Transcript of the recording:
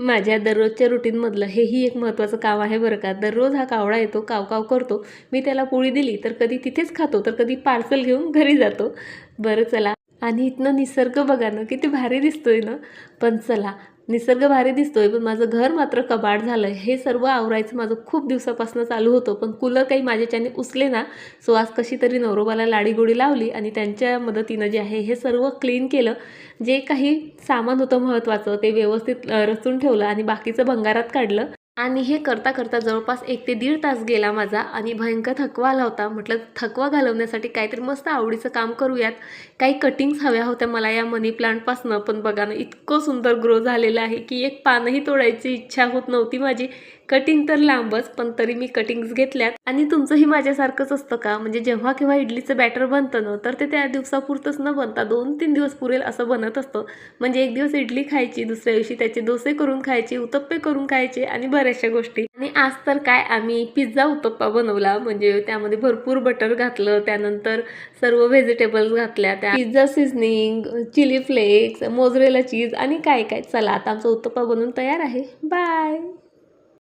माझ्या दररोजच्या रुटीनमधलं हेही एक महत्त्वाचं काम आहे बरं का. दररोज हा कावळा येतो, काव-काव करतो. मी त्याला पोळी दिली तर कधी तिथेच खातो, तर कधी पार्सल घेऊन घरी जातो. बरं चला, आणि इथनं निसर्ग बघा ना, किती भारी दिसतोय ना. पण चला, निसर्ग भारी दिसतोय, पण माझं घर मात्र कबाड झालं आहे. हे सर्व आवरायचं माझं खूप दिवसापासून चालू होतं, पण कूलर काही माझ्याच्याने उचले ना. सो आज कशी तरी नवरोबाला लाडीगोडी लावली आणि त्यांच्या मदतीनं जे आहे हे सर्व क्लीन केलं. जे काही सामान होतं महत्त्वाचं ते व्यवस्थित रचून ठेवलं आणि बाकीचं भंगारात काढलं. आणि हे करता करता जवळपास 1 ते दीड तास गेला माझा आणि भयंकर थकवा आला होता. म्हटलं थकवा घालवण्यासाठी काहीतरी मस्त आवडीचं काम करूयात. काही कटिंग्स हव्या होत्या मला या मनी प्लांटपासनं, पण बघा ना इतकं सुंदर ग्रो झालेलं आहे की एक पानही तोडायची इच्छा होत नव्हती माझी. कटिंग तर लांबच, पण तरी मी कटिंग्स घेतल्यात. आणि तुमचंही माझ्यासारखंच असतं का? म्हणजे जेव्हा केव्हा इडलीचं बॅटर बनतं ना, तर ते त्या दिवसापुरतंच न बनता 2-3 दिवस पुरेल असं बनत असतं. म्हणजे एक दिवस इडली खायची, दुसऱ्या दिवशी त्याचे डोसे करून खायचे, उत्तप्पे करून खायचे आणि बऱ्याचशा गोष्टी. आणि आज तर काय, आम्ही पिझ्झा उत्तप्पा बनवला. म्हणजे त्यामध्ये भरपूर बटर घातलं, त्यानंतर सर्व व्हेजिटेबल्स घातल्या, त्या pizza seasoning, chilli flakes, mozzarella cheese आणि काय काय. चला आता आमचा उत्तप्पा बनवून तयार आहे. बाय.